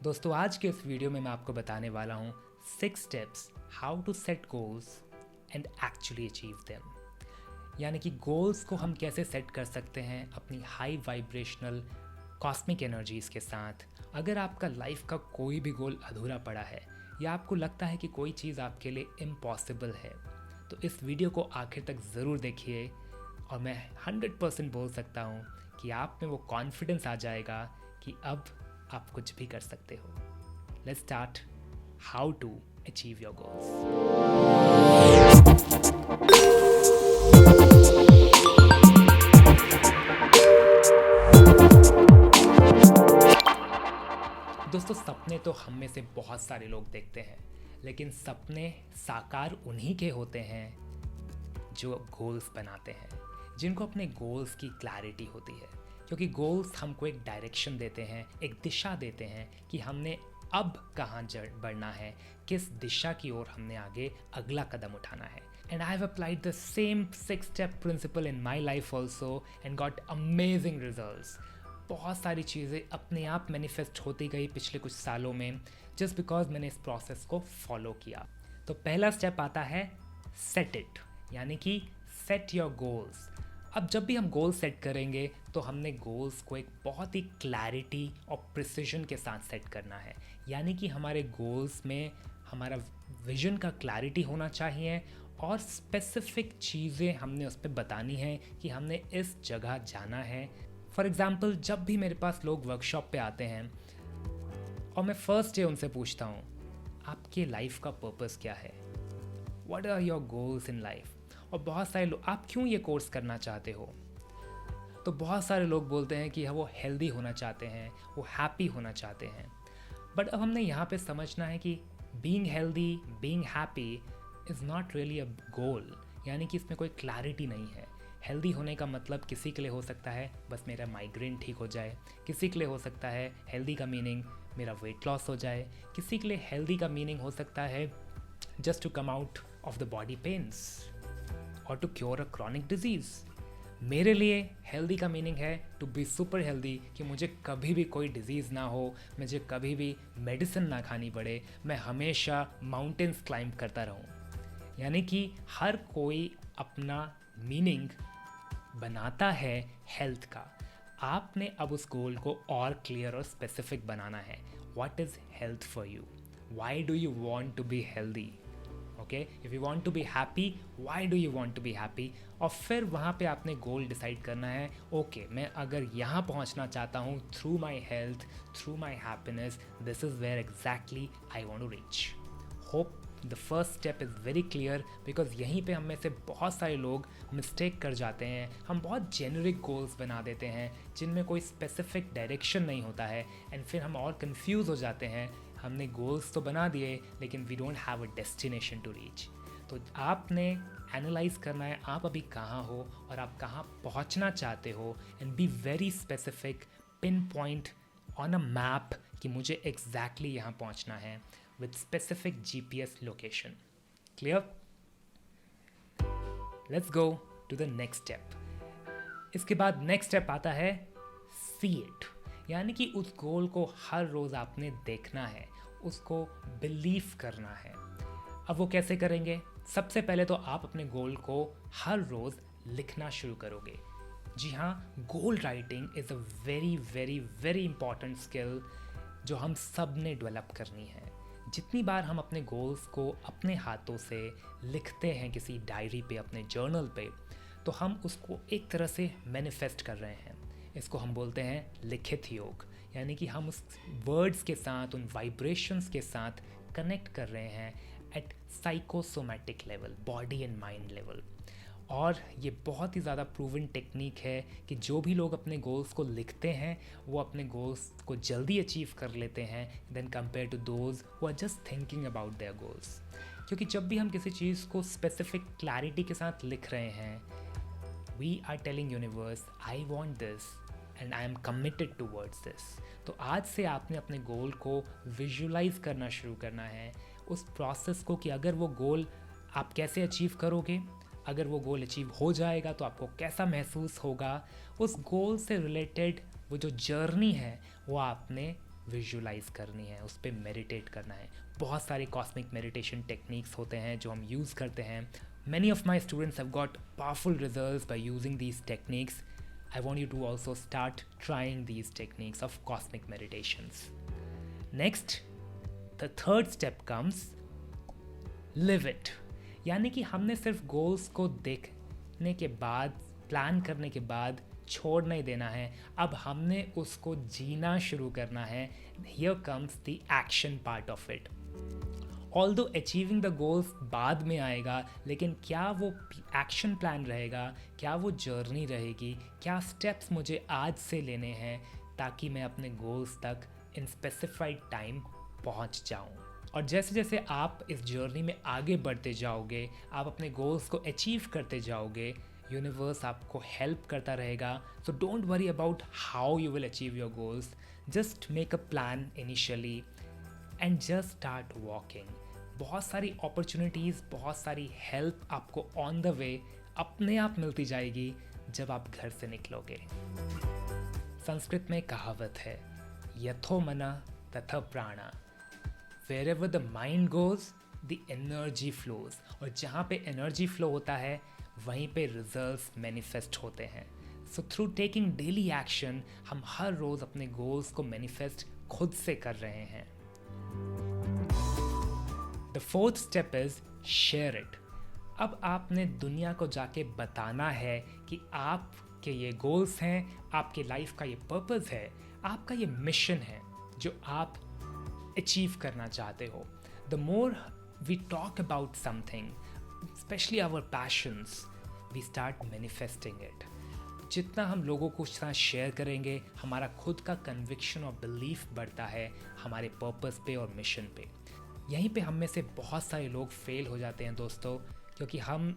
दोस्तों आज के इस वीडियो में मैं आपको बताने वाला हूँ 6 steps how to set goals and actually achieve them. यानी कि गोल्स को हम कैसे सेट कर सकते हैं अपनी हाई वाइब्रेशनल कॉस्मिक एनर्जीज़ के साथ। अगर आपका लाइफ का कोई भी गोल अधूरा पड़ा है या आपको लगता है कि कोई चीज़ आपके लिए इम्पॉसिबल है, तो इस वीडियो को आखिर तक ज़रूर देखिए और मैं 100% बोल सकता हूँ कि आप में वो कॉन्फिडेंस आ जाएगा कि अब आप कुछ भी कर सकते हो। Let's start how to achieve your goals. दोस्तों सपने तो हम में से बहुत सारे लोग देखते हैं, लेकिन सपने साकार उन्हीं के होते हैं जो गोल्स बनाते हैं, जिनको अपने गोल्स की क्लैरिटी होती है। क्योंकि गोल्स हमको एक डायरेक्शन देते हैं, एक दिशा देते हैं कि हमने अब कहाँ बढ़ना है, किस दिशा की ओर हमने आगे अगला कदम उठाना है। And I have applied the same 6 step principle in my life also and got amazing results. बहुत सारी चीज़ें अपने आप मैनिफेस्ट होती गई पिछले कुछ सालों में, जस्ट बिकॉज मैंने इस प्रोसेस को फॉलो किया। तो पहला स्टेप आता है सेट इट, यानी कि सेट योर गोल्स। अब जब भी हम गोल सेट करेंगे तो हमने गोल्स को एक बहुत ही क्लैरिटी और प्रिसिजन के साथ सेट करना है। यानी कि हमारे गोल्स में हमारा विजन का क्लैरिटी होना चाहिए और स्पेसिफिक चीज़ें हमने उस पर बतानी है कि हमने इस जगह जाना है। फॉर एग्ज़ाम्पल, जब भी मेरे पास लोग वर्कशॉप पे आते हैं और मैं फर्स्ट डे उनसे पूछता हूँ आपके लाइफ का पर्पस क्या है, what are your goals in life. और बहुत सारे लोग, आप क्यों ये कोर्स करना चाहते हो, तो बहुत सारे लोग बोलते हैं कि वो हेल्दी होना चाहते हैं, वो हैप्पी होना चाहते हैं। बट अब हमने यहाँ पे समझना है कि being healthy, being happy is not really a goal. यानी कि इसमें कोई क्लैरिटी नहीं है। हेल्दी होने का मतलब किसी के लिए हो सकता है बस मेरा माइग्रेन ठीक हो जाए, किसी के लिए हो सकता है हेल्दी का मीनिंग मेरा वेट लॉस हो जाए, किसी के लिए हेल्दी का मीनिंग हो सकता है just to come out of the body pains और to cure a chronic disease. मेरे लिए हेल्दी का मीनिंग है टू बी सुपर हेल्दी, कि मुझे कभी भी कोई डिजीज़ ना हो, मुझे कभी भी मेडिसिन ना खानी पड़े, मैं हमेशा माउंटेन्स क्लाइंब करता रहूं। यानी कि हर कोई अपना मीनिंग बनाता है हेल्थ का। आपने अब उस गोल को और क्लियर और स्पेसिफिक बनाना है। What is health for you, why do you want to be healthy, okay, if you want to be happy, why do you want to be happy. और फिर वहाँ पे आपने गोल डिसाइड करना है, ओके मैं अगर यहाँ पहुँचना चाहता हूँ through my health, through my happiness, this is where exactly I want to reach. Hope the first step is very clear, because यहीं पे हम में से बहुत सारे लोग मिस्टेक कर जाते हैं। हम बहुत जेनरिक गोल्स बना देते हैं जिनमें कोई स्पेसिफिक डायरेक्शन नहीं होता है, एंड फिर हम और कंफ्यूज हो जाते हैं। हमने गोल्स तो बना दिए लेकिन we don't have a destination to reach. तो आपने एनालाइज करना है आप अभी कहाँ हो और आप कहाँ पहुँचना चाहते हो, and be very specific, pin point on a map कि मुझे एग्जैक्टली यहाँ पहुँचना है with specific GPS location. Clear? Let's go to the next step. इसके बाद नेक्स्ट स्टेप आता है सी इट, यानी कि उस गोल को हर रोज़ आपने देखना है, उसको बिलीव करना है। अब वो कैसे करेंगे? सबसे पहले तो आप अपने गोल को हर रोज़ लिखना शुरू करोगे। जी हाँ, गोल writing is a very very very important skill जो हम सब ने डेवलप करनी है। जितनी बार हम अपने गोल्स को अपने हाथों से लिखते हैं किसी डायरी पे, अपने जर्नल पे, तो हम उसको एक तरह से मैनिफेस्ट कर रहे हैं। इसको हम बोलते हैं लिखित योग। यानी कि हम उस वर्ड्स के साथ, उन वाइब्रेशंस के साथ कनेक्ट कर रहे हैं at psychosomatic level, body and mind level. और ये बहुत ही ज़्यादा प्रूवन टेक्निक है कि जो भी लोग अपने गोल्स को लिखते हैं वो अपने गोल्स को जल्दी अचीव कर लेते हैं then compare to those who are just thinking about their goals. क्योंकि जब भी हम किसी चीज़ को स्पेसिफिक क्लैरिटी के साथ लिख रहे हैं, we are telling universe I want this and I am committed towards this. तो आज से आपने अपने गोल को विजुलाइज करना शुरू करना है, उस प्रोसेस को, कि अगर वो गोल आप कैसे अचीव करोगे, अगर वो गोल अचीव हो जाएगा तो आपको कैसा महसूस होगा। उस गोल से रिलेटेड वो जो जर्नी है वो आपने विजुलाइज करनी है, उस पर मेडिटेट करना है। बहुत सारे कॉस्मिक मेडिटेशन टेक्निक्स होते हैं जो हम यूज़ करते हैं। Many of my students have got powerful results by using these techniques. I want you to also start trying these techniques of cosmic meditations. Next, the third step comes live it. यानी कि हमने सिर्फ goals को देखने के बाद, plan करने के बाद छोड़ नहीं देना है, अब हमने उसको जीना शुरू करना है. Here comes the action part of it. Although achieving the goals बाद में आएगा, लेकिन क्या वो एक्शन प्लान रहेगा, क्या वो जर्नी रहेगी, क्या स्टेप्स मुझे आज से लेने हैं ताकि मैं अपने गोल्स तक इन स्पेसिफाइड टाइम पहुंच जाऊं. और जैसे जैसे आप इस जर्नी में आगे बढ़ते जाओगे, आप अपने गोल्स को अचीव करते जाओगे, यूनिवर्स आपको हेल्प करता रहेगा. So don't worry about how you will achieve your goals. Just make a plan initially and just start walking. बहुत सारी अपॉर्चुनिटीज़, बहुत सारी हेल्प आपको ऑन द वे अपने आप मिलती जाएगी जब आप घर से निकलोगे. संस्कृत में कहावत है, यथो मना तथा प्राणा. Wherever the mind goes the energy flows. और जहाँ पे एनर्जी फ्लो होता है वहीं पे रिजल्ट्स मैनिफेस्ट होते हैं. So through taking daily action हम हर रोज़ अपने गोल्स को मैनिफेस्ट खुद से कर रहे हैं. The fourth step is share it. अब आपने दुनिया को जाके बताना है कि आपके ये गोल्स हैं, आपके लाइफ का ये पर्पस है, आपका ये मिशन है जो आप अचीव करना चाहते हो. The more we talk about something, especially our passions, we start manifesting it. जितना हम लोगों को साथ शेयर करेंगे, हमारा खुद का कन्विक्शन और बिलीफ बढ़ता है हमारे पर्पस पे और मिशन पे. यहीं पे हम में से बहुत सारे लोग फेल हो जाते हैं दोस्तों, क्योंकि हम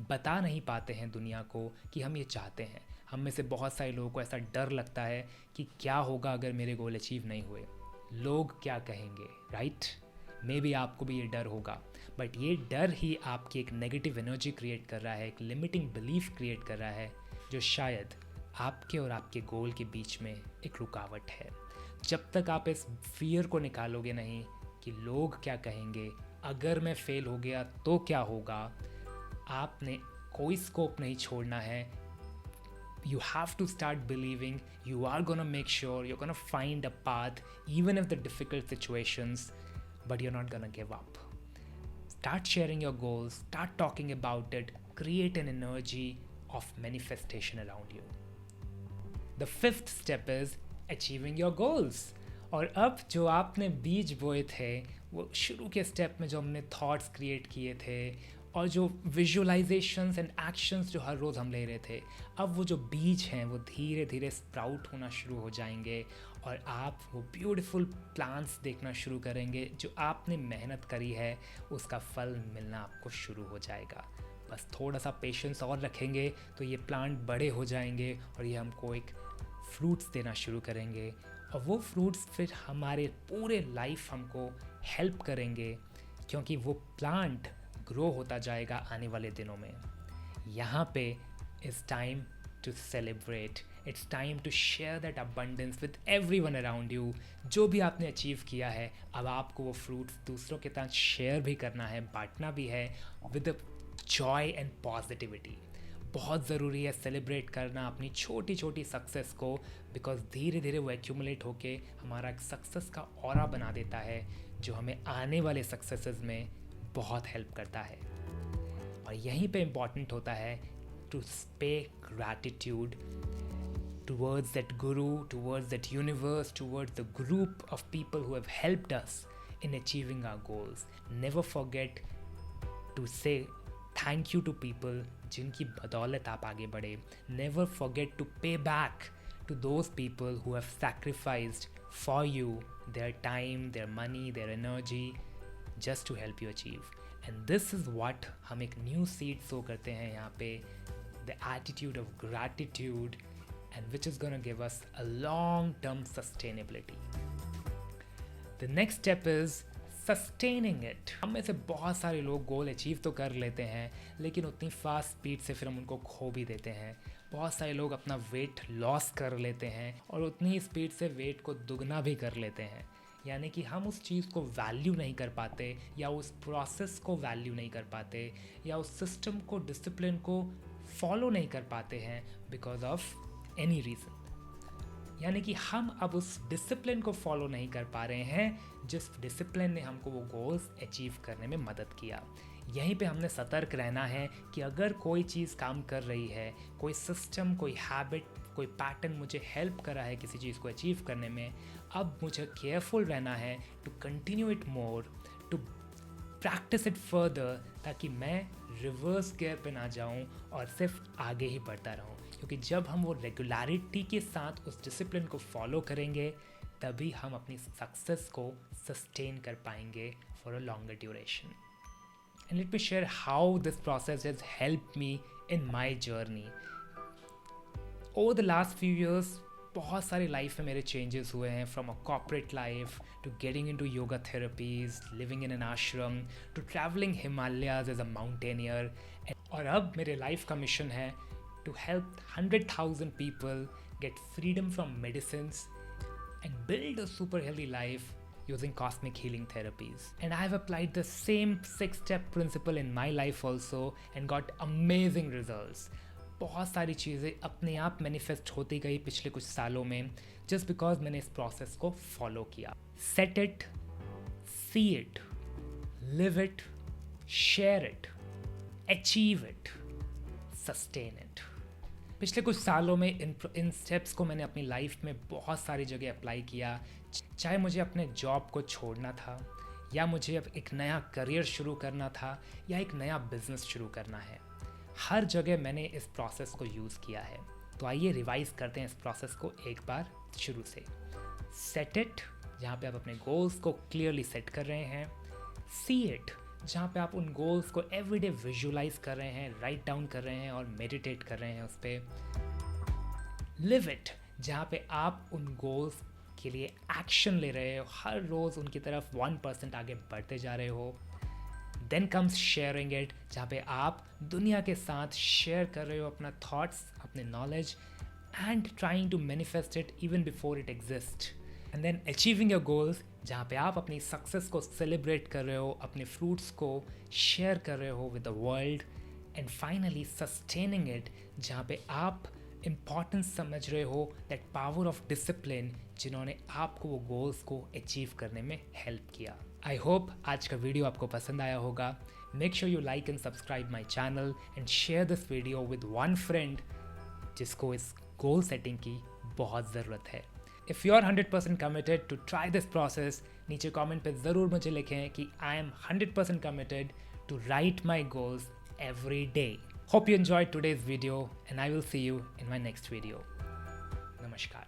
बता नहीं पाते हैं दुनिया को कि हम ये चाहते हैं. हम में से बहुत सारे लोगों को ऐसा डर लगता है कि क्या होगा अगर मेरे गोल अचीव नहीं हुए, लोग क्या कहेंगे, राइट? मे बी आपको भी ये डर होगा, बट ये डर ही आपकी एक नेगेटिव एनर्जी क्रिएट कर रहा है, एक लिमिटिंग बिलीफ क्रिएट कर रहा है, जो शायद आपके और आपके गोल के बीच में एक रुकावट है. जब तक आप इस फियर को निकालोगे नहीं कि लोग क्या कहेंगे, अगर मैं फेल हो गया तो क्या होगा, आपने कोई स्कोप नहीं छोड़ना है. You have to start believing you are gonna make sure you're gonna find a path even if the difficult situations, but you're not gonna give up. Start sharing your goals, start talking about it, create an energy of manifestation around you. The fifth step is achieving your goals. और अब जो आपने बीज बोए थे, वो शुरू के स्टेप में जो हमने थॉट्स क्रिएट किए थे और जो विजुअलाइजेशंस एंड एक्शंस जो हर रोज़ हम ले रहे थे, अब वो जो बीज हैं वो धीरे धीरे स्प्राउट होना शुरू हो जाएंगे और आप वो ब्यूटीफुल प्लांट्स देखना शुरू करेंगे. जो आपने मेहनत करी है उसका फल मिलना आपको शुरू हो जाएगा. बस थोड़ा सा पेशेंस और रखेंगे तो ये प्लांट बड़े हो जाएंगे और ये हमको एक फ्रूट्स देना शुरू करेंगे. और वो फ्रूट्स फिर हमारे पूरे लाइफ हमको हेल्प करेंगे, क्योंकि वो प्लांट ग्रो होता जाएगा आने वाले दिनों में. यहाँ पे it's time to celebrate, it's time to share that abundance with everyone around you. जो भी आपने अचीव किया है, अब आपको वो फ्रूट्स दूसरों के साथ शेयर भी करना है, बांटना भी है विद जॉय एंड पॉजिटिविटी. बहुत ज़रूरी है सेलिब्रेट करना अपनी छोटी छोटी सक्सेस को, बिकॉज धीरे धीरे वो एक्यूमुलेट होके हमारा एक सक्सेस का ऑरा बना देता है जो हमें आने वाले सक्सेसेस में बहुत हेल्प करता है. और यहीं पे इम्पॉर्टेंट होता है टू पे gratitude towards that guru, towards that universe, towards the group of people who have helped us in achieving our goals. Never forget to say thank you to people जिनकी बदौलत आप आगे बढ़े. Never forget to pay back to those people who have sacrificed for you their time, their money, their energy just to help you achieve. And this is what हम एक new seed sow करते हैं यहाँ पे, the attitude of gratitude, and which is going to give us a long-term sustainability. The next step is sustaining it. हम में से बहुत सारे लोग गोल अचीव तो कर लेते हैं, लेकिन उतनी फास्ट स्पीड से फिर हम उनको खो भी देते हैं। बहुत सारे लोग अपना वेट लॉस कर लेते हैं और उतनी ही स्पीड से वेट को दुगना भी कर लेते हैं। यानी कि हम उस चीज़ को वैल्यू नहीं कर पाते, या उस प्रोसेस को वैल्यू नहीं कर पाते, या उस सिस्टम को, डिसिप्लिन को फॉलो नहीं कर पाते हैं बिकॉज ऑफ एनी रीज़न। यानी कि हम अब उस डिसिप्लिन को फॉलो नहीं कर पा रहे हैं जिस डिसिप्लिन ने हमको वो गोल्स अचीव करने में मदद किया। यहीं पे हमने सतर्क रहना है कि अगर कोई चीज़ काम कर रही है, कोई सिस्टम, कोई हैबिट, कोई पैटर्न मुझे हेल्प कर रहा है किसी चीज़ को अचीव करने में, अब मुझे केयरफुल रहना है to continue it more, to practice it further, ताकि मैं रिवर्स गियर पे ना जाऊं और सिर्फ आगे ही बढ़ता रहूं। क्योंकि जब हम वो रेगुलरिटी के साथ उस डिसिप्लिन को फॉलो करेंगे, तभी हम अपनी सक्सेस को सस्टेन कर पाएंगे for a longer duration. And let me share how this process has helped me in my journey. Over the last few years बहुत सारी लाइफ में मेरे चेंजेस हुए हैं, from a corporate life to getting into yoga therapies, living in an ashram, to travelling Himalayas as a mountaineer. और अब मेरे life का मिशन है to help 100,000 people get freedom from medicines and build a super healthy life using cosmic healing therapies. And I have applied the same 6-step principle in my life also and got amazing results. बहुत सारी चीज़ें अपने आप manifest होती गई पिछले कुछ सालों में, just because मैंने इस प्रोसेस को फॉलो किया। Set it, see it, live it, share it, achieve it, sustain it। पिछले कुछ सालों में इन स्टेप्स को मैंने अपनी लाइफ में बहुत सारी जगह अप्लाई किया। चाहे मुझे अपने जॉब को छोड़ना था, या मुझे अब एक नया करियर शुरू करना था, या एक नया बिजनेस शुरू करना है, हर जगह मैंने इस प्रोसेस को यूज़ किया है। तो आइए रिवाइज करते हैं इस प्रोसेस को एक बार शुरू से। सेट इट, जहाँ पे आप अपने गोल्स को क्लियरली सेट कर रहे हैं। सी इट, जहाँ पे आप उन गोल्स को एवरीडे विजुलाइज कर रहे हैं, राइट डाउन कर रहे हैं और मेडिटेट कर रहे हैं उस पर। लिव इट, जहाँ पे आप उन गोल्स के लिए एक्शन ले रहे हो, हर रोज़ उनकी तरफ 1% आगे बढ़ते जा रहे हो। देन कम्स शेयरिंग इट, जहाँ पे आप दुनिया के साथ शेयर कर रहे हो अपना थॉट्स, अपने knowledge, and trying to manifest it even before it exist. And then achieving your goals, जहाँ पे आप अपनी सक्सेस को सेलिब्रेट कर रहे हो, अपने फ्रूट्स को शेयर कर रहे हो with the world. And finally sustaining it, जहाँ पे आप इम्पॉर्टेंस समझ रहे हो दैट पावर ऑफ डिसिप्लिन, जिन्होंने आपको वो गोल्स को अचीव करने में हेल्प किया। आई होप आज का वीडियो आपको पसंद आया होगा। Make sure you like and subscribe my channel and share this video with one friend जिसको इस गोल सेटिंग की बहुत ज़रूरत है। If you are 100% committed to try this process, नीचे कमेंट पे ज़रूर मुझे लिखें कि I am 100% committed to write my goals every day. Hope you enjoyed today's video and I will see you in my next video. Namaskar.